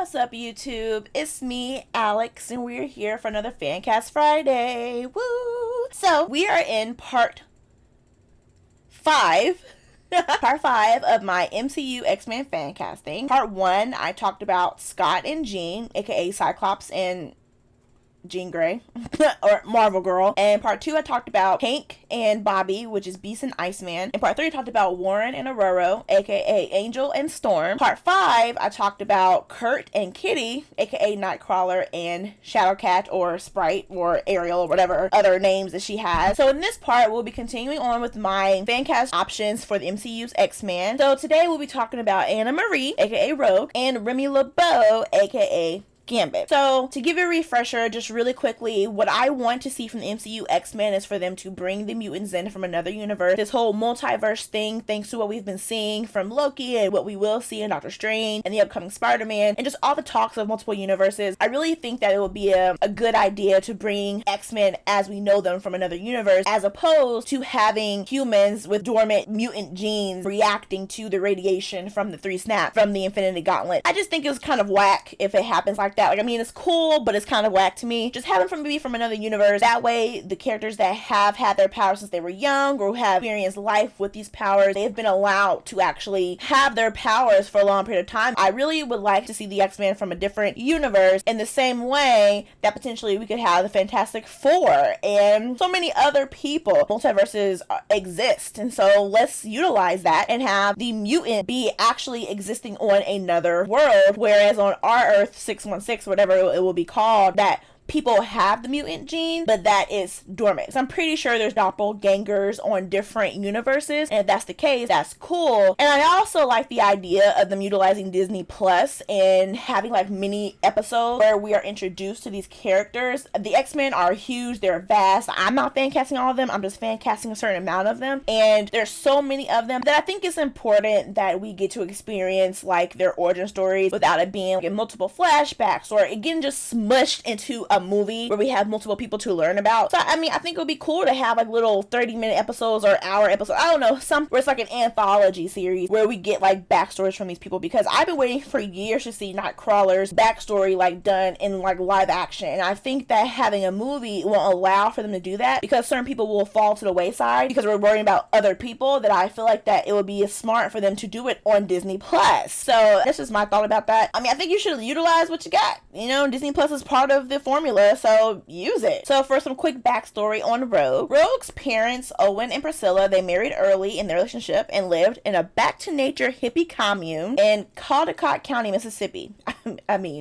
What's up, YouTube? It's me, Alex, and we're here for another Fancast Friday. Woo! So, we are in part 5. Part 5 of my MCU X-Men fancasting. Part 1, I talked about Scott and Jean, aka Cyclops and Jean Grey, or Marvel Girl. And part 2, I talked about Hank and Bobby, which is Beast and Iceman. And part 3, I talked about Warren and Aurora, aka Angel and Storm. Part 5, I talked about Kurt and Kitty, aka Nightcrawler and Shadowcat or Sprite or Ariel or whatever other names that she has. So in this part, we'll be continuing on with my fancast options for the MCU's X-Men. So today we'll be talking about Anna Marie, aka Rogue, and Remy LeBeau, aka Gambit. So, to give you a refresher, just really quickly, what I want to see from the MCU X-Men is for them to bring the mutants in from another universe. This whole multiverse thing, thanks to what we've been seeing from Loki and what we will see in Doctor Strange and the upcoming Spider-Man, and just all the talks of multiple universes, I really think that it would be a good idea to bring X-Men as we know them from another universe, as opposed to having humans with dormant mutant genes reacting to the radiation from the 3 snap from the Infinity Gauntlet. I just think it was kind of whack if it happens like that. Like, I mean, it's cool, but it's kind of whack to me. Just have them be from another universe. That way, the characters that have had their powers since they were young or who have experienced life with these powers, they have been allowed to actually have their powers for a long period of time. I really would like to see the X-Men from a different universe in the same way that potentially we could have the Fantastic Four and so many other people. Multiverses exist, and so let's utilize that and have the mutant be actually existing on another world, whereas on our Earth 616, whatever it will be called, that people have the mutant gene, but that is dormant. So I'm pretty sure there's doppelgangers on different universes, and if that's the case, that's cool. And I also like the idea of them utilizing Disney Plus and having like mini episodes where we are introduced to these characters. The X-Men are huge, they're vast. I'm not fan casting all of them, I'm just fan casting a certain amount of them, and there's so many of them that I think it's important that we get to experience like their origin stories without it being like in multiple flashbacks or again just smushed into a movie where we have multiple people to learn about. So I mean, I think it would be cool to have like little 30-minute episodes or hour episodes, I don't know, some where it's like an anthology series where we get like backstories from these people, because I've been waiting for years to see Nightcrawler's backstory like done in like live action, and I think that having a movie won't allow for them to do that because certain people will fall to the wayside because we're worrying about other people, that I feel like that it would be smart for them to do it on Disney Plus. So that's just my thought about that. I mean, I think you should utilize what you got. You know, Disney Plus is part of the formula, so use it. So for some quick backstory on Rogue. Rogue's parents, Owen and Priscilla, they married early in their relationship and lived in a back-to-nature hippie commune in Caldecott County, Mississippi.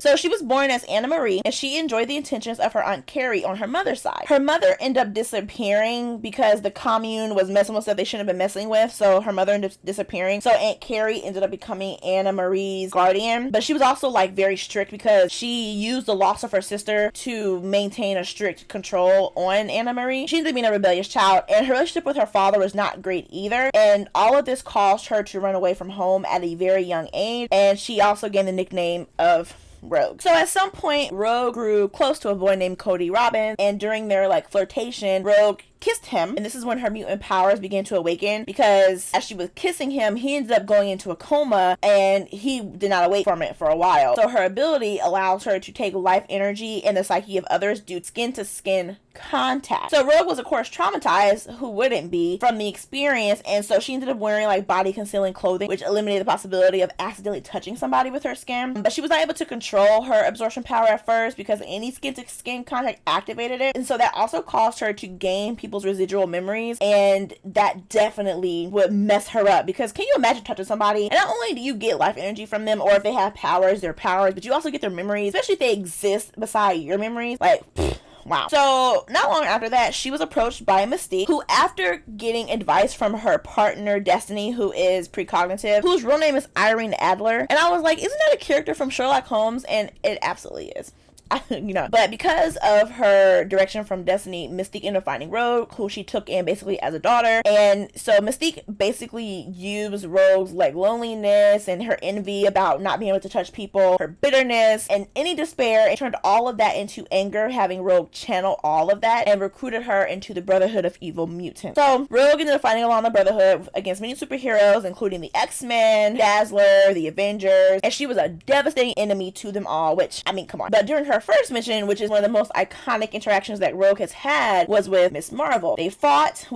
So she was born as Anna Marie, and she enjoyed the attentions of her Aunt Carrie on her mother's side. Her mother ended up disappearing because the commune was messing with stuff they shouldn't have been messing with, so her mother ended up disappearing. So Aunt Carrie ended up becoming Anna Marie's guardian, but she was also like very strict because she used the loss of her sister to maintain a strict control on Anna Marie. She ended up being a rebellious child, and her relationship with her father was not great either, and all of this caused her to run away from home at a very young age, and she also gained the nickname of Rogue. So at some point, Rogue grew close to a boy named Cody Robbins, and during their like flirtation, Rogue kissed him, and this is when her mutant powers began to awaken, because as she was kissing him, he ended up going into a coma and he did not awake from it for a while. So her ability allows her to take life energy and the psyche of others due to skin to skin contact. So Rogue was of course traumatized, who wouldn't be, from the experience, and so she ended up wearing like body concealing clothing, which eliminated the possibility of accidentally touching somebody with her skin. But she was not able to control her absorption power at first because any skin to skin contact activated it, and so that also caused her to gain people's residual memories, and that definitely would mess her up, because can you imagine touching somebody and not only do you get life energy from them, or if they have powers, their powers, but you also get their memories, especially if they exist beside your memories. Like, wow. So not long after that, she was approached by Mystique, who, after getting advice from her partner Destiny, who is precognitive, whose real name is Irene Adler, and I was like, isn't that a character from Sherlock Holmes? And it absolutely is. But because of her direction from Destiny, Mystique ended up finding Rogue, who she took in basically as a daughter. And so Mystique basically used Rogue's like loneliness and her envy about not being able to touch people, her bitterness and any despair, and turned all of that into anger, having Rogue channel all of that and recruited her into the Brotherhood of Evil Mutants. So Rogue ended up fighting along the Brotherhood against many superheroes, including the X-Men, Dazzler, the Avengers, and she was a devastating enemy to them all, which, I mean, come on. But during her first mission, which is one of the most iconic interactions that Rogue has had, was with Miss Marvel. They fought,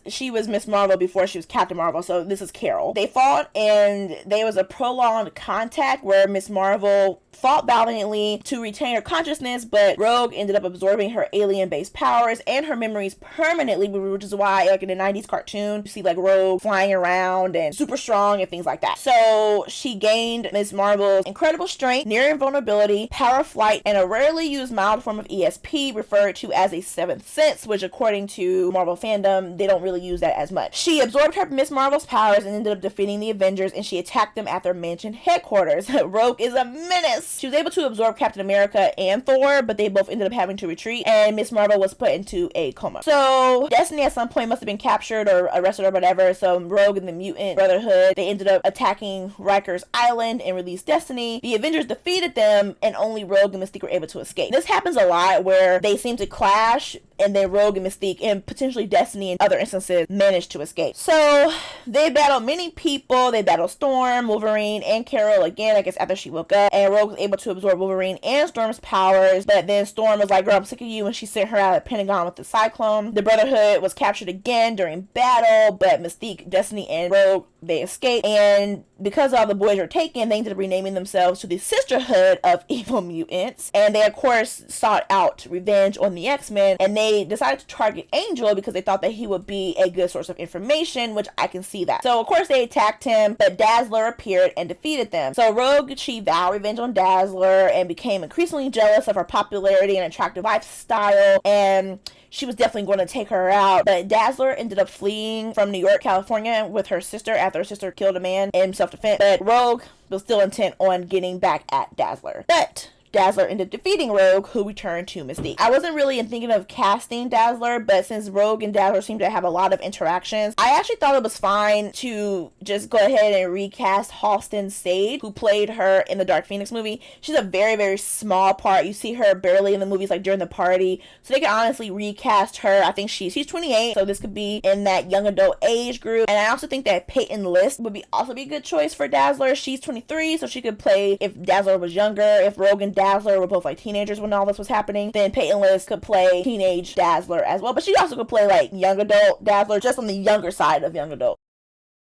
she was Miss Marvel before she was Captain Marvel, so this is Carol. They fought, and there was a prolonged contact where Miss Marvel fought valiantly to retain her consciousness, but Rogue ended up absorbing her alien-based powers and her memories permanently, which is why, like in the 90s cartoon, you see like Rogue flying around and super strong and things like that. So she gained Miss Marvel's incredible strength, near invulnerability, power of flight, and a rarely used mild form of ESP referred to as a seventh sense, which according to Marvel fandom, they don't really use that as much. She absorbed her Miss Marvel's powers and ended up defeating the Avengers, and she attacked them at their mansion headquarters. Rogue is a menace. She was able to absorb Captain America and Thor, but they both ended up having to retreat, and Miss Marvel was put into a coma. So Destiny at some point must have been captured or arrested or whatever, so Rogue and the Mutant Brotherhood, they ended up attacking Riker's Island and released Destiny. The Avengers defeated them, and only Rogue and Mystique were able to escape. This happens a lot where they seem to clash, and then Rogue and Mystique and potentially Destiny in other instances managed to escape. So they battled many people. They battled Storm, Wolverine, and Carol again, I guess after she woke up, and Rogue was able to absorb Wolverine and Storm's powers, but then Storm was like, girl, I'm sick of you, and she sent her out of Pentagon with the Cyclone. The Brotherhood was captured again during battle, but Mystique, Destiny, and Rogue, they escaped, and because all the boys were taken, they ended up renaming themselves to the Sisterhood of Evil Mutants, and they of course sought out revenge on the X-Men, and they decided to target Angel because they thought that he would be a good source of information, which I can see that. So of course they attacked him, but Dazzler appeared and defeated them. So Rogue, she vowed revenge on Dazzler and became increasingly jealous of her popularity and attractive lifestyle, and she was definitely going to take her out. But Dazzler ended up fleeing from New York, California with her sister after her sister killed a man in self-defense. But Rogue was still intent on getting back at Dazzler. But Dazzler ended up defeating Rogue, who returned to Mystique. I wasn't really thinking of casting Dazzler, but since Rogue and Dazzler seem to have a lot of interactions, I actually thought it was fine to just go ahead and recast Halston Sage, who played her in the Dark Phoenix movie. She's a very, very small part. You see her barely in the movies, like during the party. So they can honestly recast her. I think she's 28, so this could be in that young adult age group. And I also think that Peyton List would also be a good choice for Dazzler. She's 23, so she could play if Dazzler was younger. If Rogue and Dazzler were both like teenagers when all this was happening, then Peyton List could play teenage Dazzler as well. But she also could play like young adult Dazzler, just on the younger side of young adult.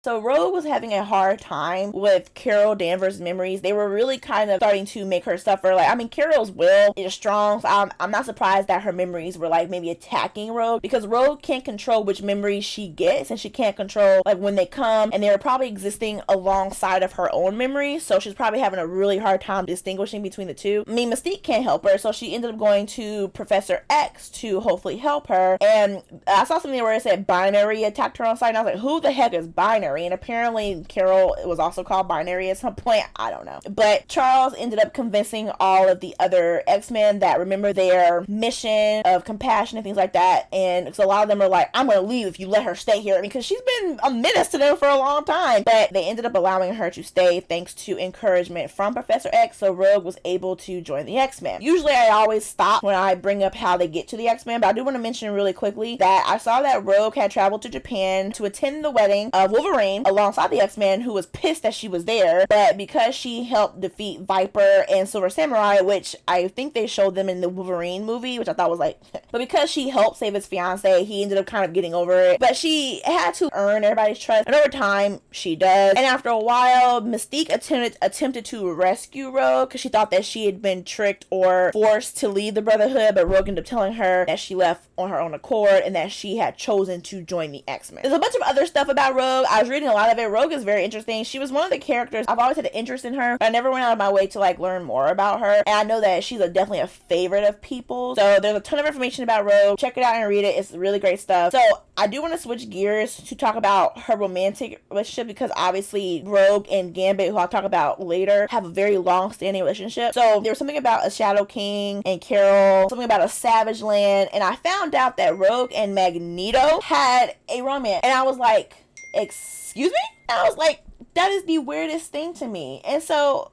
So Rogue was having a hard time with Carol Danvers' memories. They were really kind of starting to make her suffer. Like, I mean, Carol's will is strong, so I'm not surprised that her memories were like maybe attacking Rogue, because Rogue can't control which memories she gets, and she can't control like when they come, and they were probably existing alongside of her own memories, so she's probably having a really hard time distinguishing between the two. I mean, Mystique can't help her, so she ended up going to Professor X to hopefully help her, and I saw something where it said Binary attacked her on site, and I was like, who the heck is Binary? And apparently Carol was also called Binary at some point. I don't know. But Charles ended up convincing all of the other X-Men that remember their mission of compassion and things like that. And so a lot of them are like, I'm going to leave if you let her stay here, because she's been a menace to them for a long time. But they ended up allowing her to stay thanks to encouragement from Professor X. So Rogue was able to join the X-Men. Usually I always stop when I bring up how they get to the X-Men, but I do want to mention really quickly that I saw that Rogue had traveled to Japan to attend the wedding of Wolverine alongside the X-Men, who was pissed that she was there, but because she helped defeat Viper and Silver Samurai, which I think they showed them in the Wolverine movie, which I thought was like but because she helped save his fiance, he ended up kind of getting over it. But she had to earn everybody's trust, and over time she does. And after a while, Mystique attempted to rescue Rogue because she thought that she had been tricked or forced to leave the Brotherhood, but Rogue ended up telling her that she left on her own accord and that she had chosen to join the X-Men. There's a bunch of other stuff about Rogue. I was reading a lot of it, Rogue is very interesting. She was one of the characters, I've always had an interest in her, but I never went out of my way to like learn more about her. And I know that she's definitely a favorite of people. So there's a ton of information about Rogue. Check it out and read it. It's really great stuff. So I do want to switch gears to talk about her romantic relationship, because obviously Rogue and Gambit, who I'll talk about later, have a very long-standing relationship. So there was something about a Shadow King and Carol, something about a Savage Land, and I found out that Rogue and Magneto had a romance. And I was like, excuse me? And I was like, that is the weirdest thing to me. And so,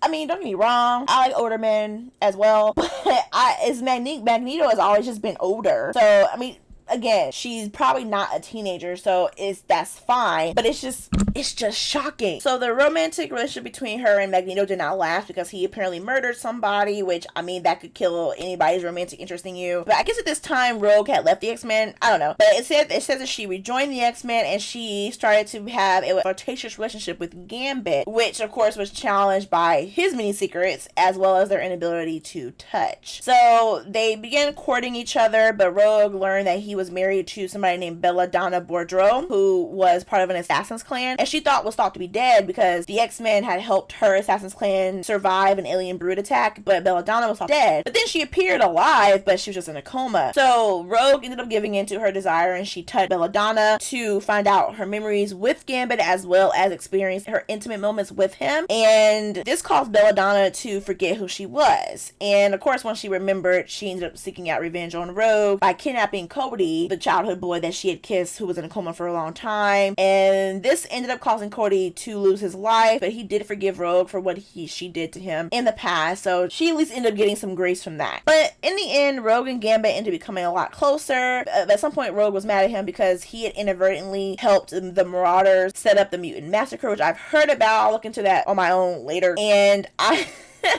I mean, don't get me wrong, I like older men as well, but Magneto has always just been older. So, I mean, again, she's probably not a teenager, so that's fine, but it's just shocking. So the romantic relationship between her and Magneto did not last, because he apparently murdered somebody, which, I mean, that could kill anybody's romantic interest in you. But I guess at this time Rogue had left the X-Men. I don't know, but it says that she rejoined the X-Men and she started to have a flirtatious relationship with Gambit, which of course was challenged by his many secrets as well as their inability to touch. So they began courting each other, but Rogue learned that he was married to somebody named Belladonna Boudreaux, who was part of an assassin's clan, and she was thought to be dead because the X-Men had helped her assassin's clan survive an alien brood attack, but Belladonna was thought dead. But then she appeared alive, but she was just in a coma. So Rogue ended up giving in to her desire, and she touched Belladonna to find out her memories with Gambit as well as experience her intimate moments with him, and this caused Belladonna to forget who she was. And of course, once she remembered, she ended up seeking out revenge on Rogue by kidnapping Cody, the childhood boy that she had kissed, who was in a coma for a long time. And this ended up causing Cody to lose his life, but he did forgive Rogue for what she did to him in the past, so she at least ended up getting some grace from that. But in the end, Rogue and Gambit ended up becoming a lot closer. At some point, Rogue was mad at him because he had inadvertently helped the Marauders set up the Mutant Massacre, which I've heard about. I'll look into that on my own later. And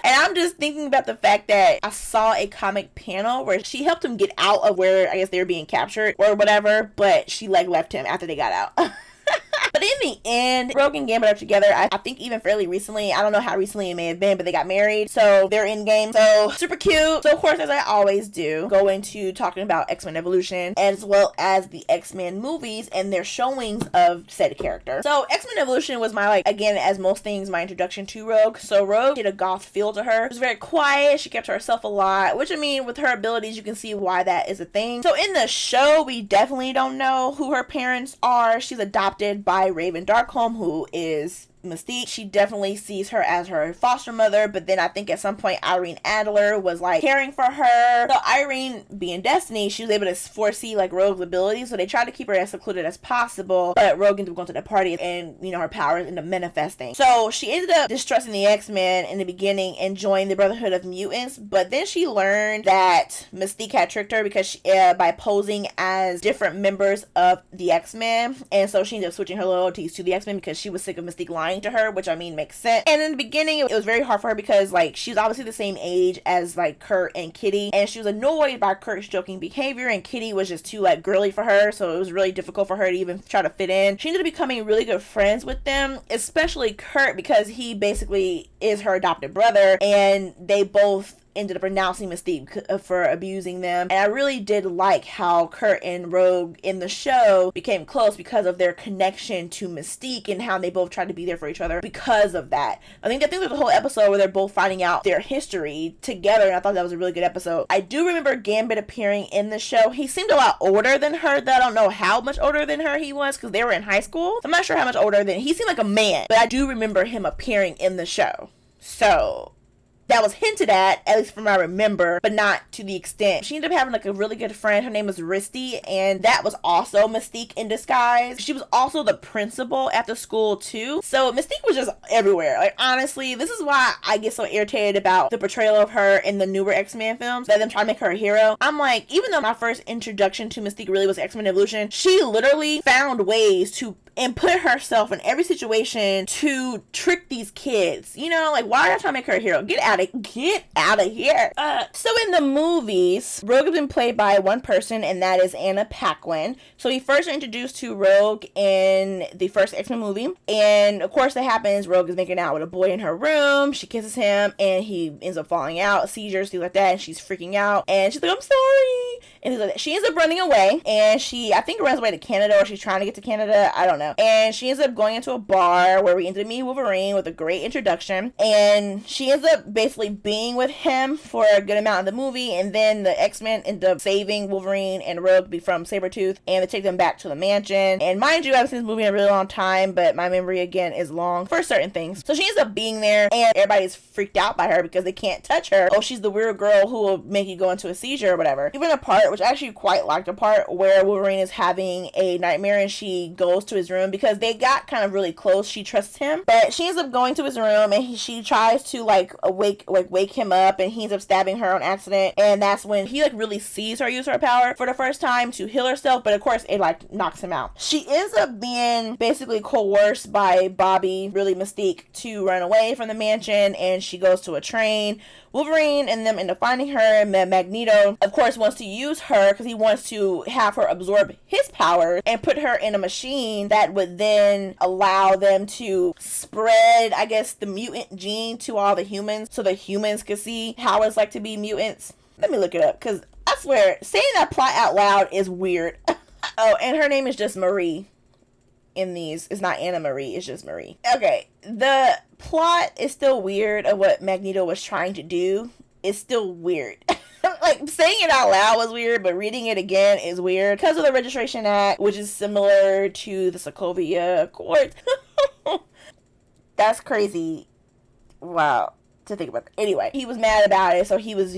I'm just thinking about the fact that I saw a comic panel where she helped him get out of where I guess they were being captured or whatever, but she like left him after they got out. But in the end, Rogue and Gambit are together, I think even fairly recently. I don't know how recently it may have been, but they got married, so they're in game. So super cute. So of course, as I always do, go into talking about X-Men Evolution as well as the X-Men movies and their showings of said character. So X-Men Evolution was my, again, as most things, my introduction to Rogue. So Rogue had a goth feel to her. She was very quiet. She kept to herself a lot, which, I mean, with her abilities, you can see why that is a thing. So in the show, we definitely don't know who her parents are. She's adopted by Raven Darkholme, who is Mystique. She definitely sees her as her foster mother, but then I think at some point Irene Adler was like caring for her. So Irene, being Destiny, she was able to foresee like Rogue's abilities, so they tried to keep her as secluded as possible, but Rogue ended up going to the party and, you know, her powers ended up manifesting. So she ended up distrusting the X-Men in the beginning and joined the Brotherhood of Mutants, but then she learned that Mystique had tricked her because by posing as different members of the X-Men, and so she ended up switching her loyalties to the X-Men because she was sick of Mystique lying to her, which I mean makes sense. And in the beginning, it was very hard for her because like she was obviously the same age as like Kurt and Kitty, and she was annoyed by Kurt's joking behavior, and Kitty was just too like girly for her, so it was really difficult for her to even try to fit in. She ended up becoming really good friends with them, especially Kurt, because he basically is her adopted brother, and they both ended up renouncing Mystique for abusing them. And I really did like how Kurt and Rogue in the show became close because of their connection to Mystique and how they both tried to be there for each other because of that. I think there's a whole episode where they're both finding out their history together, and I thought that was a really good episode. I do remember Gambit appearing in the show. He seemed a lot older than her, though I don't know how much older than her he was because they were in high school. I'm not sure how much older than he seemed like a man, but I do remember him appearing in the show. So that was hinted at least from what I remember, but not to the extent. She ended up having like a really good friend. Her name was Risty, and that was also Mystique in disguise. She was also the principal at the school too. So Mystique was just everywhere. Like honestly, this is why I get so irritated about the portrayal of her in the newer X-Men films, that them trying to make her a hero. I'm like, even though my first introduction to Mystique really was X-Men Evolution, she literally found ways to and put herself in every situation to trick these kids. You know, like, why are you trying to make her a hero? Get out of here. So in the movies, Rogue has been played by one person, and that is Anna Paquin. So we first are introduced to Rogue in the first X-Men movie, and of course that happens. Rogue is making out with a boy in her room. She kisses him, and he ends up falling out, seizures, things like that, and she's freaking out, and she's like, I'm sorry. and things like that. She ends up running away, and I think runs away to Canada, or she's trying to get to Canada, I don't know. And she ends up going into a bar where we ended up meeting Wolverine with a great introduction, and she ends up basically being with him for a good amount of the movie, and then the X-Men end up saving Wolverine and Rogue from Sabretooth, and they take them back to the mansion. And mind you, I haven't seen this movie in a really long time, but my memory again is long for certain things. So she ends up being there, and everybody's freaked out by her because they can't touch her. Oh, she's the weird girl who will make you go into a seizure or whatever. Even a part, which I actually quite liked, a part where Wolverine is having a nightmare and she goes to his room because they got kind of really close. She trusts him, but she ends up going to his room, and she tries to wake him up, and he ends up stabbing her on accident. And that's when he really sees her use her power for the first time to heal herself, but of course it knocks him out. She ends up being basically coerced by Bobby, really Mystique, to run away from the mansion, and she goes to a train. Wolverine and them end up finding her, and Magneto, of course, wants to use her because he wants to have her absorb his powers and put her in a machine that would then allow them to spread, I guess, the mutant gene to all the humans so the humans could see how it's like to be mutants. Let me look it up, because I swear, saying that plot out loud is weird. Oh, and her name is just Marie in these. It's not Anna Marie, it's just Marie. Okay, the plot is still weird of what Magneto was trying to do. It's still weird. Saying it out loud was weird, but reading it again is weird because of the Registration Act, which is similar to the Sokovia Accords. That's crazy. Wow. To think about that. Anyway, he was mad about it, so he was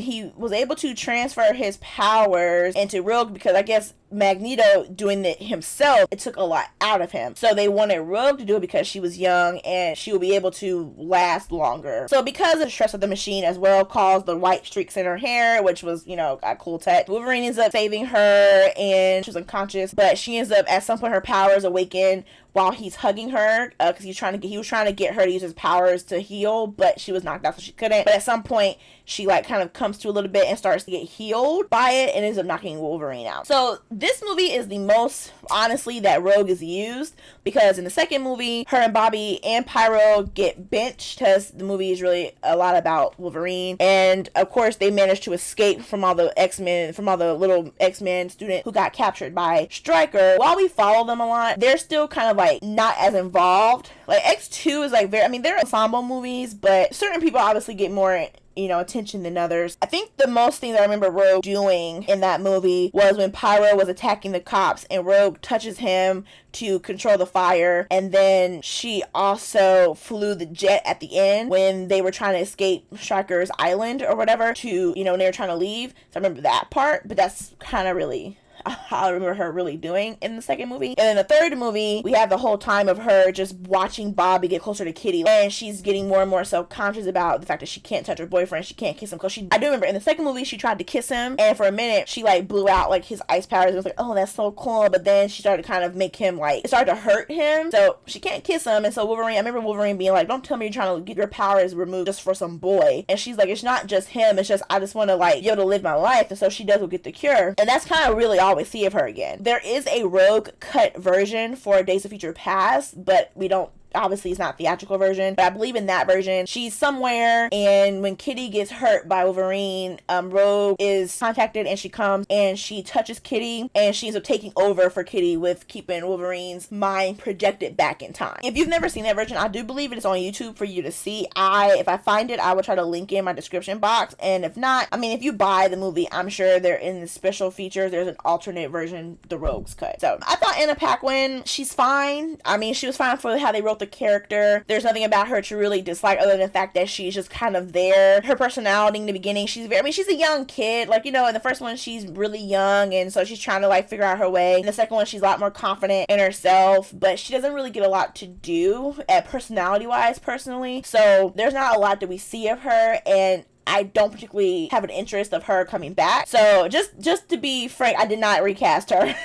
able to transfer his powers into Rogue because I guess Magneto doing it himself, it took a lot out of him. So they wanted Rogue to do it because she was young and she will be able to last longer. So because of the stress of the machine as well caused the white streaks in her hair, which was, a cool touch. Wolverine ends up saving her, and she was unconscious, but she ends up at some point her powers awaken while he's hugging her because he was trying to get her to use his powers to heal, but she was knocked out, so she couldn't. But at some point she kind of comes to a little bit and starts to get healed by it and ends up knocking Wolverine out. So this movie is the most, honestly, that Rogue is used, because in the second movie, her and Bobby and Pyro get benched because the movie is really a lot about Wolverine. And of course, they managed to escape from all the X-Men, from all the little X-Men students who got captured by Stryker. While we follow them a lot, they're still kind of not as involved. X2 is they're ensemble movies, but certain people obviously get more attention than others. I think the most thing that I remember Rogue doing in that movie was when Pyro was attacking the cops and Rogue touches him to control the fire, and then she also flew the jet at the end when they were trying to escape Stryker's island or whatever when they were trying to leave. So I remember that part, but that's kind of really I remember her really doing in the second movie. And in the third movie, we have the whole time of her just watching Bobby get closer to Kitty, and she's getting more and more self-conscious about the fact that she can't touch her boyfriend, she can't kiss him, because I do remember in the second movie she tried to kiss him, and for a minute she blew out his ice powers. It was oh, that's so cool, but then she started to kind of make him it started to hurt him, so she can't kiss him. And so Wolverine, I remember Wolverine being don't tell me you're trying to get your powers removed just for some boy. And she's it's not just him, it's just I just want to be able to live my life. And so she does go get the cure, and that's kind of really all we see of her again. There is a Rogue cut version for Days of Future Past, but we don't, obviously it's not theatrical version, but I believe in that version she's somewhere, and when Kitty gets hurt by Wolverine, Rogue is contacted, and she comes and she touches Kitty, and she ends up taking over for Kitty with keeping Wolverine's mind projected back in time. If you've never seen that version, I do believe it is on YouTube for you to see. If I find it, I will try to link it in my description box, and if not, if you buy the movie, I'm sure they're in the special features, there's an alternate version, the Rogue's cut. So I thought Anna Paquin, she's fine. She was fine for how they wrote the character. There's nothing about her to really dislike other than the fact that she's just kind of there. Her personality in the beginning, she's a young kid. In the first one she's really young, and so she's trying to figure out her way. In the second one she's a lot more confident in herself, but she doesn't really get a lot to do personality wise, personally. So there's not a lot that we see of her, and I don't particularly have an interest of her coming back. So just to be frank, I did not recast her.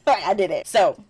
I didn't. So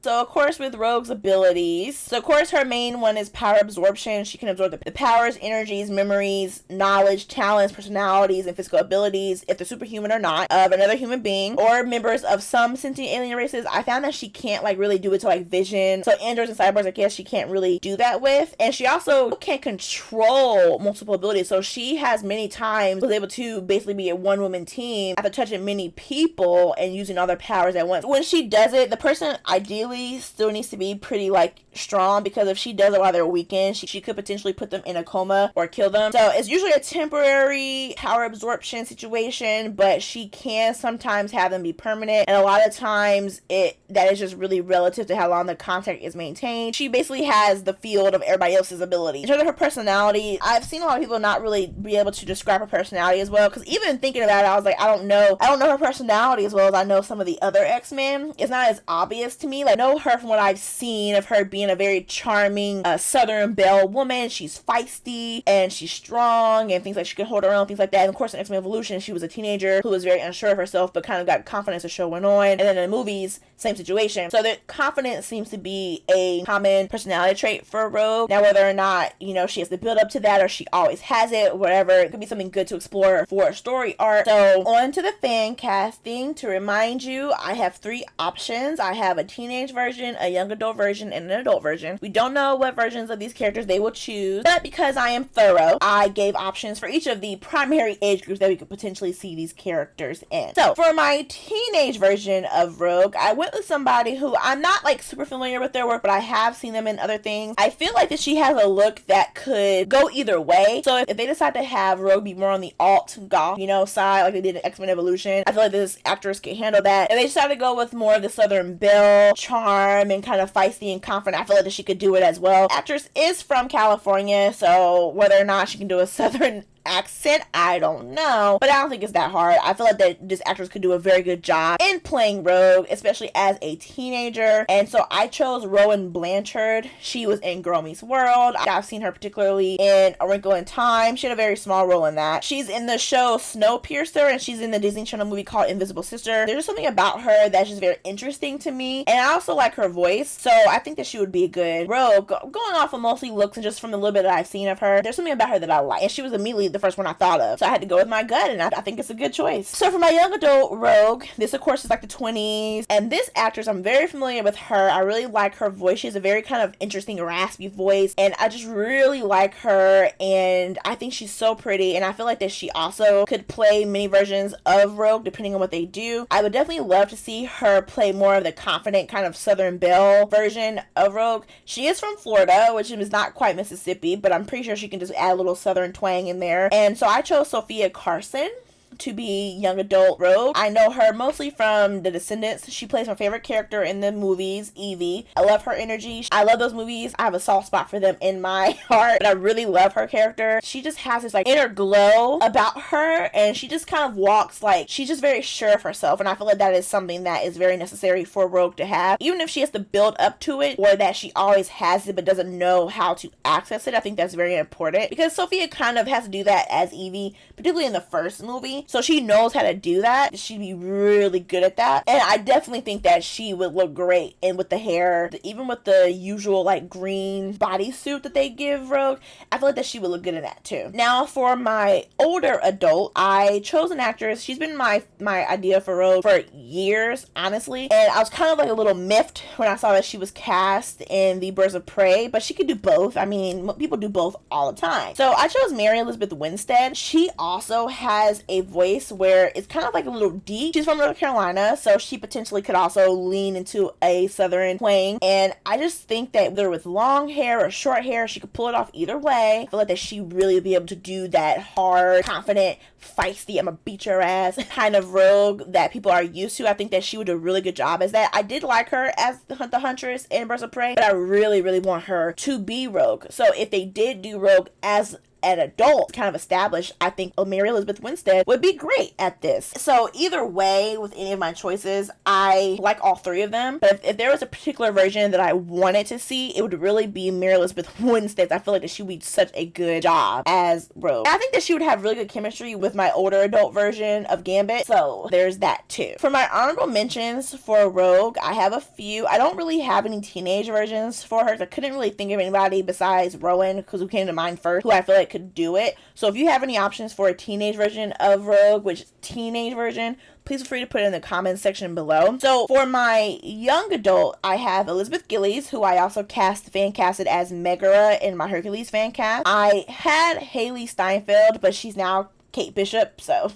So, of course, with Rogue's abilities, so of course her main one is power absorption. She can absorb the powers, energies, memories, knowledge, talents, personalities, and physical abilities, if they're superhuman or not, of another human being or members of some sentient alien races. I found that she can't like really do it to like vision. So androids and cyborgs, I guess she can't really do that with. And she also can't control multiple abilities. So she has many times was able to basically be a one-woman team after touching many people and using all their powers at once. When she does it, the person ideally still needs to be pretty like strong, because if she does it while they're weakened, she could potentially put them in a coma or kill them. So it's usually a temporary power absorption situation, but she can sometimes have them be permanent, and a lot of times that is just really relative to how long the contact is maintained. She basically has the field of everybody else's ability. In terms of her personality, I've seen a lot of people not really be able to describe her personality as well, because even thinking about it, I was like, I don't know her personality as well as I know some of the other X-Men. It's not as obvious to me. Like, I know her from what I've seen of her being a very charming Southern Belle woman. She's feisty and she's strong and things like she can hold her own, things like that. And of course in X-Men Evolution, she was a teenager who was very unsure of herself but kind of got confidence as the show went on. And then in the movies, same situation. So the confidence seems to be a common personality trait for Rogue. Now whether or not, she has to build up to that or she always has it, whatever, it could be something good to explore for a story arc. So on to the fan casting. To remind you, I have 3 options. I have a teenage version, a young adult version, and an adult version. We don't know what versions of these characters they will choose, but because I am thorough, I gave options for each of the primary age groups that we could potentially see these characters in. So for my teenage version of Rogue, I went with somebody who I'm not like super familiar with their work, but I have seen them in other things. I feel like that she has a look that could go either way. So if they decide to have Rogue be more on the alt goth, side, like they did in X-Men Evolution, I feel like this actress can handle that. If they decide to go with more of the Southern Belle charm and kind of feisty and confident, I feel like that she could do it as well. Actress is from California, so whether or not she can do a Southern accent, I don't know, but I don't think it's that hard. I feel like that this actress could do a very good job in playing Rogue, especially as a teenager. And so I chose Rowan Blanchard. She was in Girl Meets World. I've seen her particularly in A Wrinkle in Time. She had a very small role in that. She's in the show Snowpiercer, and she's in the Disney Channel movie called Invisible Sister. There's just something about her that's just very interesting to me, and I also like her voice, so I think that she would be a good Rogue. Going off of mostly looks and just from the little bit that I've seen of her, there's something about her that I like, and she was immediately the first one I thought of. So I had to go with my gut, and I think it's a good choice. So for my young adult Rogue, this of course is like the 20s, and this actress, I'm very familiar with her. I really like her voice. She has a very kind of interesting raspy voice, and I just really like her, and I think she's so pretty, and I feel like that she also could play many versions of Rogue depending on what they do. I would definitely love to see her play more of the confident kind of Southern Belle version of Rogue. She is from Florida, which is not quite Mississippi, but I'm pretty sure she can just add a little Southern twang in there. And so I chose Sophia Carson to be young adult Rogue. I know her mostly from The Descendants. She plays my favorite character in the movies, Evie. I love her energy. I love those movies. I have a soft spot for them in my heart, but I really love her character. She just has this like inner glow about her, and she just kind of walks like she's just very sure of herself, and I feel like that is something that is very necessary for Rogue to have. Even if she has to build up to it, or that she always has it but doesn't know how to access it, I think that's very important, because Sophia kind of has to do that as Evie, particularly in the first movie. So she knows how to do that. She'd be really good at that. And I definitely think that she would look great. And with the hair, even with the usual like green bodysuit that they give Rogue, I feel like that she would look good in that too. Now for my older adult, I chose an actress. She's been my idea for Rogue for years, honestly. And I was kind of like a little miffed when I saw that she was cast in the Birds of Prey, but she could do both. I mean, people do both all the time. So I chose Mary Elizabeth Winstead. She also has a voice where it's kind of like a little deep. She's from North Carolina, so she potentially could also lean into a Southern twang. And I just think that whether with long hair or short hair, she could pull it off either way. I feel like that she really would be able to do that hard, confident, feisty, I'm gonna beat your ass kind of Rogue that people are used to. I think that she would do a really good job as that. I did like her as the Huntress in Birds of Prey, but I really, really want her to be Rogue. So if they did do Rogue as an adult, kind of established, I think Mary Elizabeth Winstead would be great at this. So either way, with any of my choices, I like all three of them. But if there was a particular version that I wanted to see, it would really be Mary Elizabeth Winstead. I feel like that she would do such a good job as Rogue. I think that she would have really good chemistry with my older adult version of Gambit. So there's that too. For my honorable mentions for Rogue, I have a few. I don't really have any teenage versions for her. I couldn't really think of anybody besides Rowan, because who came to mind first, who I feel like could do it. So if you have any options for a teenage version of Rogue, which teenage version, please feel free to put it in the comments section below. So for my young adult, I have Elizabeth Gillies, who I also fan casted as Megara in my Hercules fan cast. I had Haley Steinfeld, but she's now Kate Bishop, so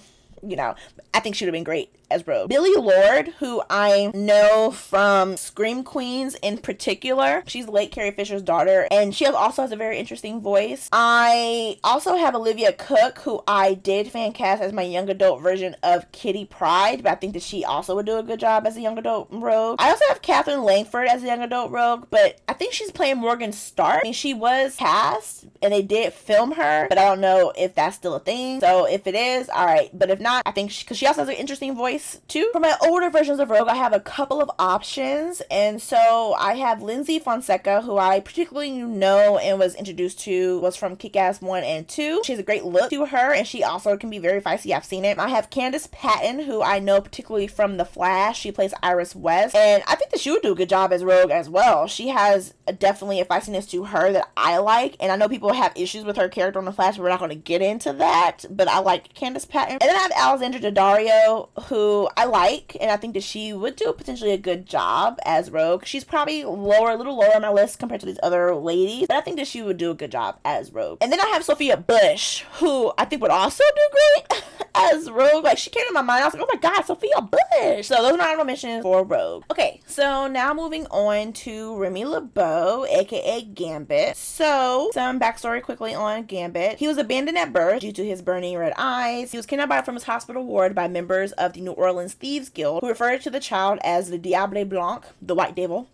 I think she would have been great as Rogue. Billie Lourd, who I know from Scream Queens in particular. She's late Carrie Fisher's daughter, and she also has a very interesting voice. I also have Olivia Cooke, who I did fan cast as my young adult version of Kitty Pryde, but I think that she also would do a good job as a young adult Rogue. I also have Catherine Langford as a young adult Rogue, but I think she's playing Morgan Stark. I mean, she was cast, and they did film her, but I don't know if that's still a thing. So if it is, alright. But if not, I think because she also has an interesting voice too. For my older versions of Rogue, I have a couple of options, and so I have Lindsay Fonseca, who I particularly know and was introduced to, was from Kick-Ass 1 and 2. She has a great look to her, and she also can be very feisty. I've seen it. I have Candace Patton, who I know particularly from The Flash. She plays Iris West, and I think that she would do a good job as Rogue as well. She has definitely a feistiness to her that I like, and I know people have issues with her character on The Flash, but we're not going to get into that, but I like Candace Patton. And then I have Alexandra Daddario, who I like, and I think that she would do potentially a good job as Rogue. She's probably a little lower on my list compared to these other ladies, but I think that she would do a good job as Rogue. And then I have Sophia Bush, who I think would also do great as Rogue. Like, she came to my mind, I was like, oh my god, Sophia Bush. So those are my honorable mentions for Rogue. Okay, so now moving on to Remy LeBeau, aka Gambit. So some backstory quickly on Gambit. He was abandoned at birth due to his burning red eyes. He was kidnapped from his hospital ward by members of the New Orleans Thieves Guild, who referred to the child as the Diable Blanc, the White Devil.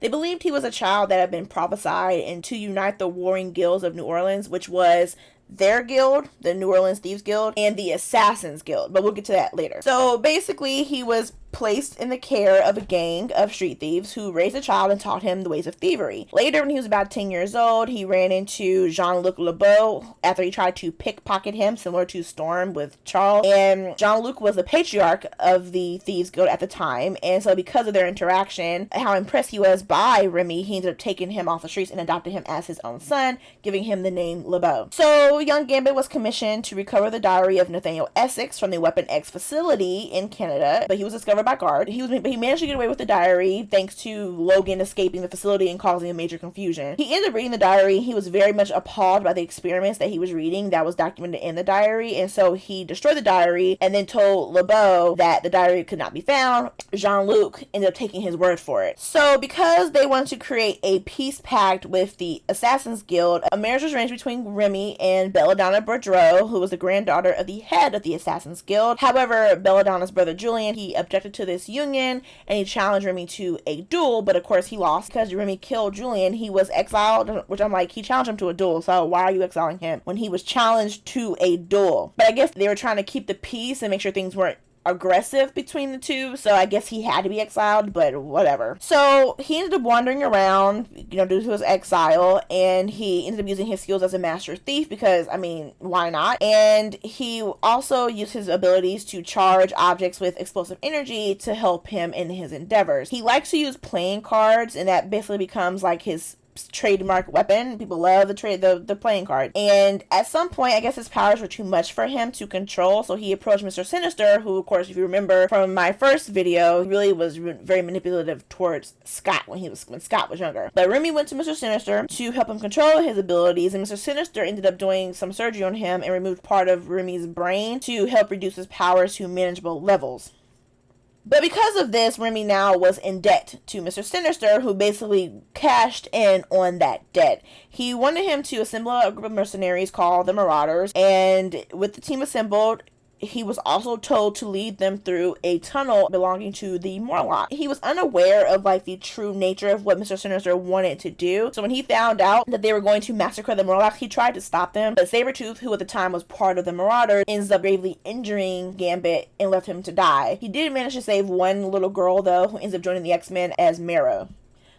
They believed he was a child that had been prophesied and to unite the warring guilds of New Orleans, which was their guild, the New Orleans Thieves Guild, and the Assassins Guild, but we'll get to that later. So basically, he was placed in the care of a gang of street thieves who raised a child and taught him the ways of thievery. Later, when he was about 10 years old, he ran into Jean-Luc LeBeau after he tried to pickpocket him, similar to Storm with Charles. And Jean-Luc was the patriarch of the Thieves Guild at the time, and so because of their interaction, how impressed he was by Remy, he ended up taking him off the streets and adopted him as his own son, giving him the name LeBeau. So young Gambit was commissioned to recover the diary of Nathaniel Essex from the Weapon X facility in Canada, but he was discovered by guard. He managed to get away with the diary thanks to Logan escaping the facility and causing a major confusion. He ended up reading the diary. He was very much appalled by the experiments that he was reading that was documented in the diary, and so he destroyed the diary and then told LeBeau that the diary could not be found. Jean-Luc ended up taking his word for it. So because they wanted to create a peace pact with the Assassins Guild, a marriage was arranged between Remy and Belladonna Boudreaux, who was the granddaughter of the head of the Assassins Guild. However, Belladonna's brother Julian, he objected to this union and he challenged Remy to a duel, but of course he lost because Remy killed Julian. He was exiled, which I'm like, he challenged him to a duel, so why are you exiling him when he was challenged to a duel? But I guess they were trying to keep the peace and make sure things weren't aggressive between the two, so I guess he had to be exiled, but whatever. So he ended up wandering around, due to his exile, and he ended up using his skills as a master thief because, I mean, why not? And he also used his abilities to charge objects with explosive energy to help him in his endeavors. He likes to use playing cards, and that basically becomes like his trademark weapon. People love the playing card. And at some point, I guess his powers were too much for him to control, so he approached Mr. Sinister, who, of course, if you remember from my first video, really was very manipulative towards Scott when Scott was younger. But Remy went to Mr. Sinister to help him control his abilities, and Mr. Sinister ended up doing some surgery on him and removed part of Remy's brain to help reduce his powers to manageable levels. But because of this, Remy now was in debt to Mr. Sinister, who basically cashed in on that debt. He wanted him to assemble a group of mercenaries called the Marauders, and with the team assembled, he was also told to lead them through a tunnel belonging to the Morlock. He was unaware of like the true nature of what Mr. Sinister wanted to do. So when he found out that they were going to massacre the Morlocks, he tried to stop them. But Sabretooth, who at the time was part of the Marauders, ends up gravely injuring Gambit and left him to die. He did manage to save one little girl though, who ends up joining the X-Men as Mara.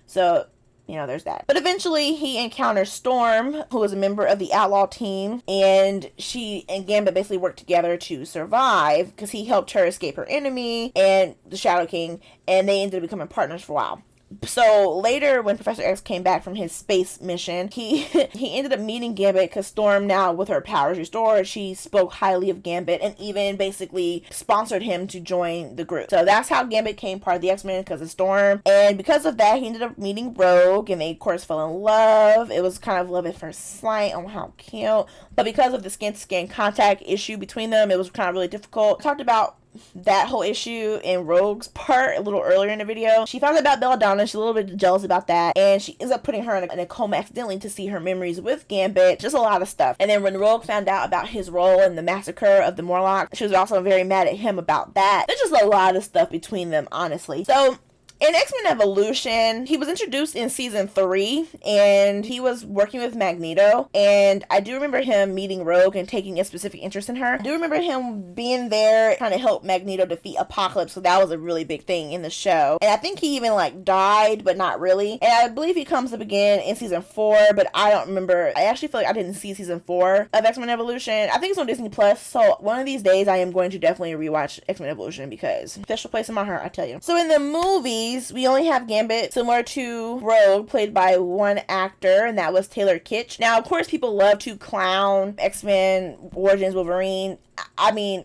So there's that. But eventually he encounters Storm, who is a member of the Outlaw team, and she and Gambit basically worked together to survive because he helped her escape her enemy and the Shadow King, and they ended up becoming partners for a while. So later, when Professor X came back from his space mission, he ended up meeting Gambit because Storm, now with her powers restored, she spoke highly of Gambit and even basically sponsored him to join the group. So that's how Gambit became part of the X-Men, because of Storm. And because of that, he ended up meeting Rogue, and they of course fell in love. It was kind of love at first sight. Oh, how cute. But because of the skin-to-skin contact issue between them, it was kind of really difficult. I talked about that whole issue in Rogue's part a little earlier in the video. She found out about Belladonna. She's a little bit jealous about that, and she ends up putting her in a coma accidentally to see her memories with Gambit. Just a lot of stuff. And then when Rogue found out about his role in the massacre of the Morlock, she was also very mad at him about that. There's just a lot of stuff between them, honestly. So in X-Men Evolution, he was introduced in season 3, and he was working with Magneto, and I do remember him meeting Rogue and taking a specific interest in her. I do remember him being there trying to help Magneto defeat Apocalypse, so that was a really big thing in the show. And I think he even died, but not really. And I believe he comes up again in season 4, but I don't remember. I actually feel like I didn't see season 4 of X-Men Evolution. I think it's on Disney Plus, so one of these days I am going to definitely rewatch X-Men Evolution, because special place in my heart, I tell you. So in the movie, we only have Gambit, similar to Rogue, played by one actor, and that was Taylor Kitsch. Now, of course, people love to clown X-Men Origins Wolverine. I mean,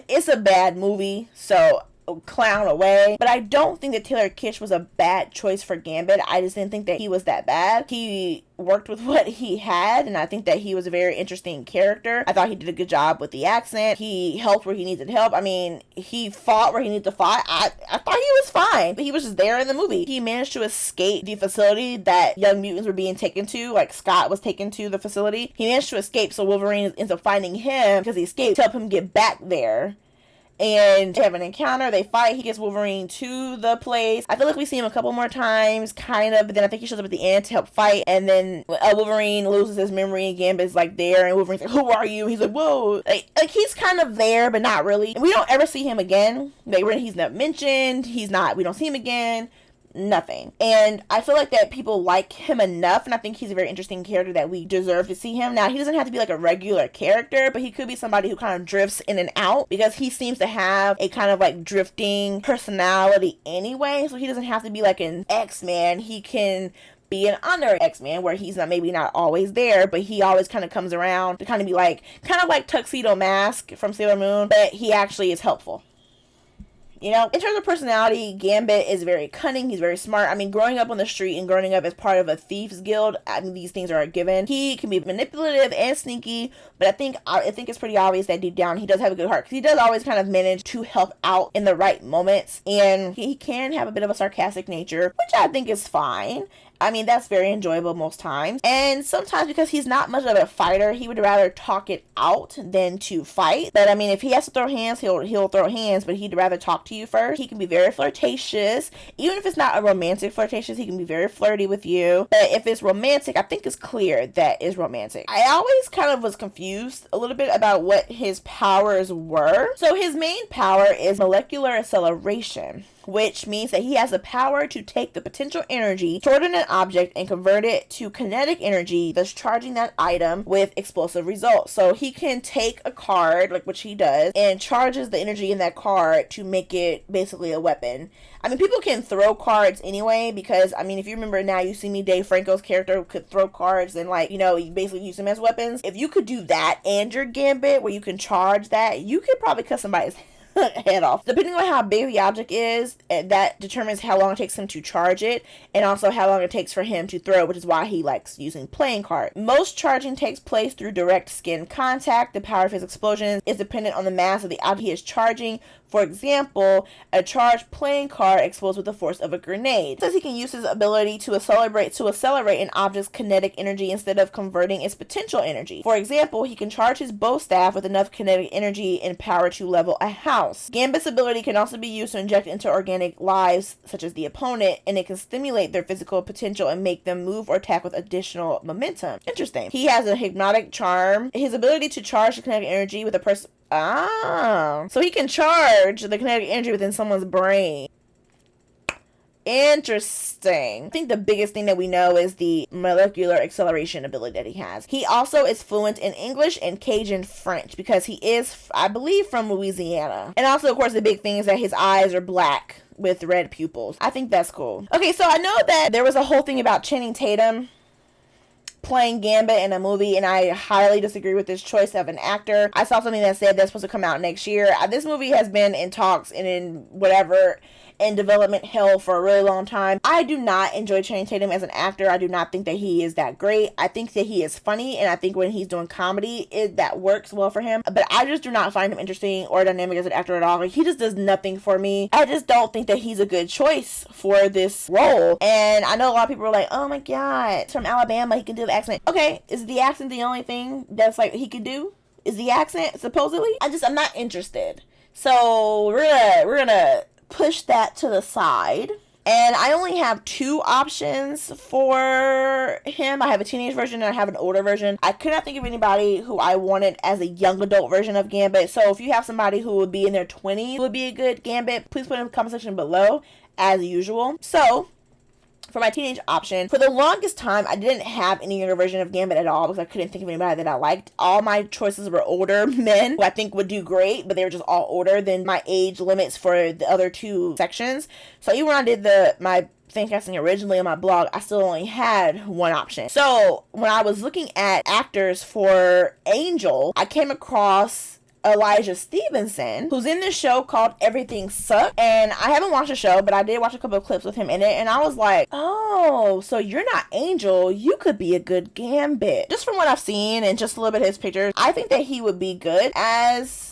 it's a bad movie, so clown away. But I don't think that Taylor Kitsch was a bad choice for Gambit. I just didn't think that he was that bad. He worked with what he had, and I think that he was a very interesting character. I thought he did a good job with the accent. He helped where he needed help. I mean, he fought where he needed to fight. I thought he was fine, but he was just there in the movie. He managed to escape the facility that Young Mutants were being taken to, like Scott was taken to the facility. He managed to escape, so Wolverine ends up finding him because he escaped to help him get back there. And they have an encounter, they fight, he gets Wolverine to the place. I feel like we see him a couple more times, kind of, but then I think he shows up at the end to help fight, and then Wolverine loses his memory, and Gambit's there, and Wolverine's like, who are you? He's like, whoa. Like he's kind of there, but not really. And we don't ever see him again. He's not mentioned, we don't see him again. Nothing. And I feel like that people like him enough, and I think he's a very interesting character that we deserve to see him. Now, he doesn't have to be a regular character, but he could be somebody who kind of drifts in and out, because he seems to have a kind of drifting personality anyway, so he doesn't have to be an X-Man. He can be an honorary X-Man where he's maybe not always there, but he always kind of comes around to kind of be like Tuxedo Mask from Sailor Moon, but he actually is helpful. In terms of personality, Gambit is very cunning. He's very smart. I mean, growing up on the street and growing up as part of a thieves guild, I mean, these things are a given. He can be manipulative and sneaky, but I think it's pretty obvious that deep down he does have a good heart, because he does always kind of manage to help out in the right moments, and he can have a bit of a sarcastic nature, which I think is fine. I mean, that's very enjoyable most times. And sometimes, because he's not much of a fighter, he would rather talk it out than to fight. But I mean, if he has to throw hands, he'll throw hands, but he'd rather talk to you first. He can be very flirtatious. Even if it's not a romantic flirtatious, he can be very flirty with you. But if it's romantic, I think it's clear that it's romantic. I always kind of was confused a little bit about what his powers were. So his main power is molecular acceleration, which means that he has the power to take the potential energy stored in an object and convert it to kinetic energy, thus charging that item with explosive results. So he can take a card, which he does, and charges the energy in that card to make it basically a weapon. I mean, people can throw cards anyway, because, I mean, if you remember Now You See Me, Dave Franco's character could throw cards and, you basically use them as weapons. If you could do that and your Gambit, where you can charge that, you could probably cut somebody's head off. Depending on how big the object is, that determines how long it takes him to charge it, and also how long it takes for him to throw, which is why he likes using playing card. Most charging takes place through direct skin contact. The power of his explosions is dependent on the mass of the object he is charging. For example, a charged playing card explodes with the force of a grenade. It says he can use his ability to accelerate an object's kinetic energy instead of converting its potential energy. For example, he can charge his bow staff with enough kinetic energy and power to level a house. Gambit's ability can also be used to inject into organic lives, such as the opponent, and it can stimulate their physical potential and make them move or attack with additional momentum. Interesting. He has a hypnotic charm. His ability to charge the kinetic energy with a person. So he can charge the kinetic energy within someone's brain. Interesting. I think the biggest thing that we know is the molecular acceleration ability that he has. He also is fluent in English and Cajun French because he is, I believe, from Louisiana. And also, of course, the big thing is that his eyes are black with red pupils. I think that's cool. Okay, so I know that there was a whole thing about Channing Tatum playing Gambit in a movie, and I highly disagree with this choice of an actor. I saw something that said that's supposed to come out next year. This movie has been in talks and in development hell for a really long time. I do not enjoy Channing Tatum as an actor. I do not think that he is that great. I think that he is funny, and I think when he's doing comedy, that works well for him. But I just do not find him interesting or dynamic as an actor at all. Like, he just does nothing for me. I just don't think that he's a good choice for this role. And I know a lot of people are like, oh my god, it's from Alabama, he can do the accent. Okay, is the accent the only thing that's like he could do? Is the accent supposedly? I'm not interested. So we're gonna push that to the side. And I only have two options for him. I have a teenage version and I have an older version. I could not think of anybody who I wanted as a young adult version of Gambit. So if you have somebody who would be in their 20s who would be a good Gambit, please put in the comment section below as usual. So for my teenage option, for the longest time, I didn't have any younger version of Gambit at all because I couldn't think of anybody that I liked. All my choices were older men who I think would do great, but they were just all older than my age limits for the other two sections. So even when I did my Fancasting originally on my blog, I still only had one option. So when I was looking at actors for Angel, I came across Elijah Stevenson, who's in this show called Everything Sucks. And I haven't watched the show, but I did watch a couple of clips with him in it, and I was like, oh, so you're not Angel, you could be a good Gambit. Just from what I've seen and just a little bit of his pictures, I think that he would be good as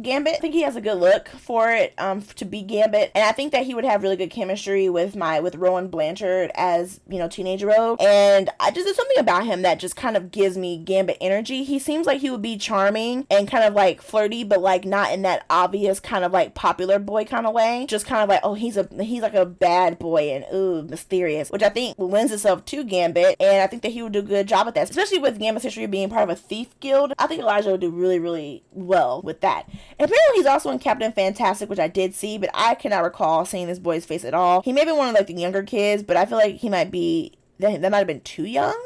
Gambit. I think he has a good look for it to be Gambit, and I think that he would have really good chemistry with Rowan Blanchard as, teenage Rogue. And there's something about him that just kind of gives me Gambit energy. He seems like he would be charming and kind of like flirty, but like not in that obvious kind of like popular boy kind of way. Just kind of like, oh, he's like a bad boy and ooh, mysterious, which I think lends itself to Gambit, and I think that he would do a good job at that, especially with Gambit's history being part of a thief guild. I think Elijah would do really, really well with that. And apparently he's also in Captain Fantastic, which I did see, but I cannot recall seeing this boy's face at all. He may be one of like the younger kids, but I feel like he might be, that might have been too young.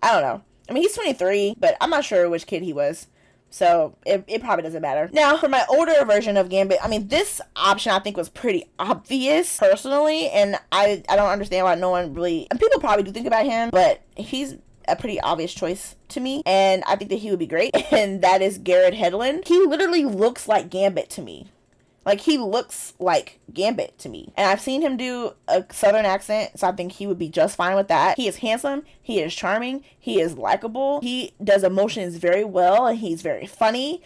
I don't know. I mean, he's 23, but I'm not sure which kid he was. So it probably doesn't matter. Now, for my older version of Gambit, I mean, this option I think was pretty obvious personally, and I don't understand why no one really, and people probably do think about him, but he's a pretty obvious choice to me, and I think that he would be great, and that is Garrett Hedlund. He literally looks like Gambit to me. Like, he looks like Gambit to me. And I've seen him do a southern accent, so I think he would be just fine with that. He is handsome, he is charming, he is likable, he does emotions very well, and he's very funny.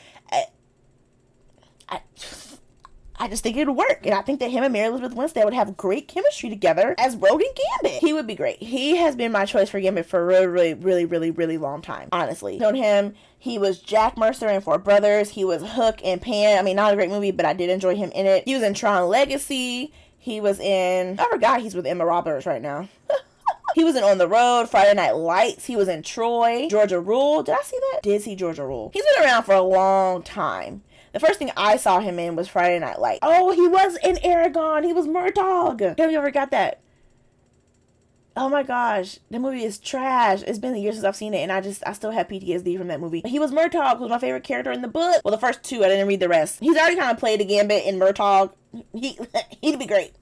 I just think it would work. And I think that him and Mary Elizabeth Winstead would have great chemistry together as Rogue and Gambit. He would be great. He has been my choice for Gambit for a really, really, really, really, really long time, honestly. Known him. He was Jack Mercer in Four Brothers. He was Hook and Pan. I mean, not a great movie, but I did enjoy him in it. He was in Tron Legacy. He was in, I forgot he's with Emma Roberts right now. He was in On the Road, Friday Night Lights. He was in Troy, Georgia Rule. Did I see that? Did see Georgia Rule. He's been around for a long time. The first thing I saw him in was Friday Night Lights. Oh, he was in Aragon. He was Murtaugh. Have you ever got that? Oh my gosh. That movie is trash. It's been years since I've seen it, and I still have PTSD from that movie. He was Murtaugh, who was my favorite character in the book. Well, the first two, I didn't read the rest. He's already kind of played a Gambit in Murtaugh. He'd be great.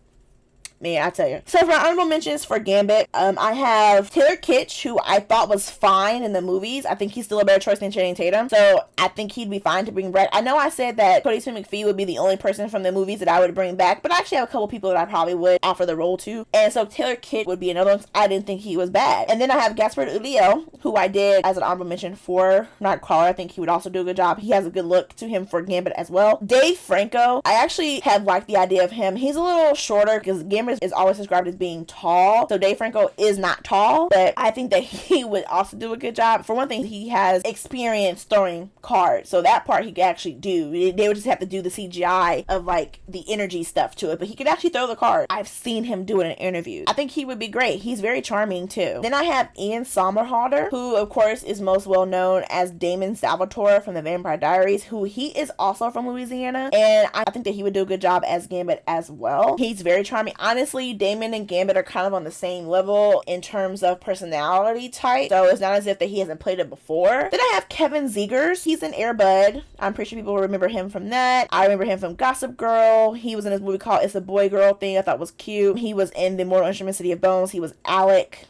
Man, I tell you. So for my honorable mentions for Gambit, I have Taylor Kitsch, who I thought was fine in the movies. I think he's still a better choice than Channing Tatum. So I think he'd be fine to bring back. I know I said that Cody Smith McPhee would be the only person from the movies that I would bring back, but I actually have a couple people that I probably would offer the role to. And so Taylor Kitsch would be another one. I didn't think he was bad. And then I have Gaspard Ulliel, who I did as an honorable mention for Nightcrawler. I think he would also do a good job. He has a good look to him for Gambit as well. Dave Franco, I actually have liked the idea of him. He's a little shorter because Gambit is always described as being tall. So Dave Franco is not tall, but I think that he would also do a good job. For one thing, he has experience throwing cards. So that part he could actually do. They would just have to do the CGI of like the energy stuff to it, but he could actually throw the card. I've seen him do it in interviews. I think he would be great. He's very charming too. Then I have Ian Somerhalder, who of course is most well known as Damon Salvatore from the Vampire Diaries, who he is also from Louisiana, and I think that he would do a good job as Gambit as well. He's very charming. Honestly, Damon and Gambit are kind of on the same level in terms of personality type, so it's not as if that he hasn't played it before. Then I have Kevin Zegers. He's an Air Bud. I'm pretty sure people remember him from that. I remember him from Gossip Girl. He was in this movie called It's a Boy Girl thing I thought was cute. He was in the Mortal Instruments City of Bones. He was Alec.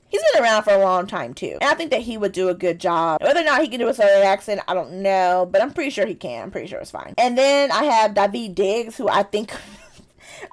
He's been around for a long time too, and I think that he would do a good job. Whether or not he can do a southern accent, I don't know, but I'm pretty sure he can. I'm pretty sure it's fine. And then I have Daveed Diggs, who I think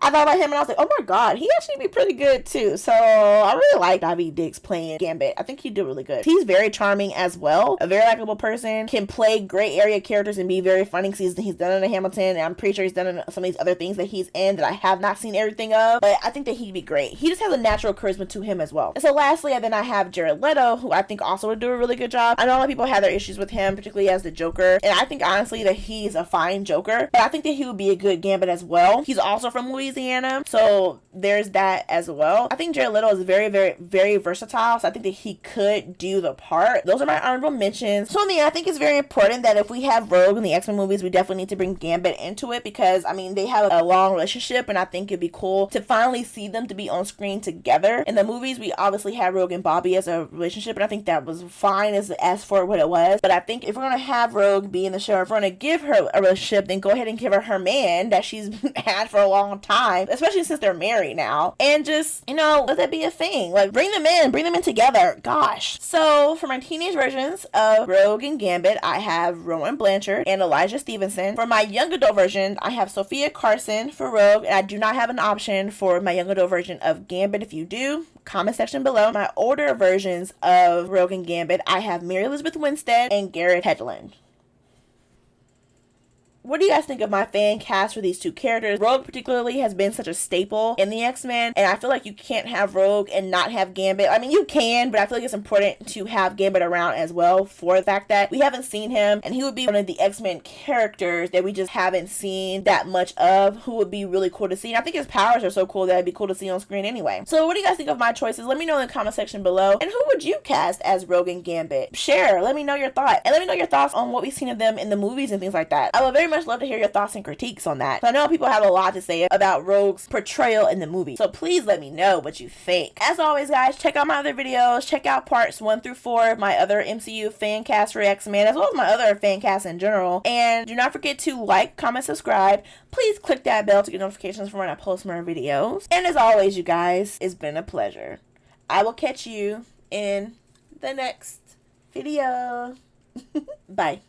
I thought about him and I was like, oh my god, he actually be pretty good too. So I really like Daveed Diggs playing Gambit. I think he'd do really good. He's very charming as well, a very likable person, can play gray area characters and be very funny because he's done it in Hamilton, and I'm pretty sure he's done it in some of these other things that he's in that I have not seen everything of, but I think that he'd be great. He just has a natural charisma to him as well. And so lastly, then I have Jared Leto, who I think also would do a really good job. I know a lot of people have their issues with him, particularly as the Joker, and I think honestly that he's a fine Joker, but I think that he would be a good Gambit as well. He's also from Louisiana, so there's that as well. I think Jared Leto is very, very, very versatile, so I think that he could do the part. Those are my honorable mentions. So I think it's very important that if we have Rogue in the X-Men movies, we definitely need to bring Gambit into it, because I mean they have a long relationship, and I think it'd be cool to finally see them to be on screen together. In the movies, we obviously had Rogue and Bobby as a relationship, and I think that was fine as for what it was. But I think if we're gonna have Rogue be in the show, if we're gonna give her a relationship, then go ahead and give her man that she's had for a long time, especially since they're married now, and just, you know, let that be a thing. Like, bring them in together. Gosh. So for my teenage versions of Rogue and Gambit, I have Rowan Blanchard and Elijah Stevenson. For my young adult version, I have Sophia Carson for Rogue, and I do not have an option for my young adult version of Gambit. If you do, comment section below. My older versions of Rogue and Gambit, I have Mary Elizabeth Winstead and Garrett Hedlund. What do you guys think of my fan cast for these two characters? Rogue particularly has been such a staple in the X-Men, and I feel like you can't have Rogue and not have Gambit. I mean, you can, but I feel like it's important to have Gambit around as well, for the fact that we haven't seen him, and he would be one of the X-Men characters that we just haven't seen that much of, who would be really cool to see. And I think his powers are so cool that it'd be cool to see on screen anyway. So what do you guys think of my choices? Let me know in the comment section below. And who would you cast as Rogue and Gambit? Share. Let me know your thoughts. And let me know your thoughts on what we've seen of them in the movies and things like that. I would very much love to hear your thoughts and critiques on that. So I know people have a lot to say about Rogue's portrayal in the movie, so please let me know what you think. As always, guys, check out my other videos. Check out parts 1 through 4 of my other MCU fan cast for X-Men, as well as my other fan casts in general. And do not forget to like, comment, subscribe. Please click that bell to get notifications for when I post more videos. And as always, you guys, it's been a pleasure. I will catch you in the next video. Bye.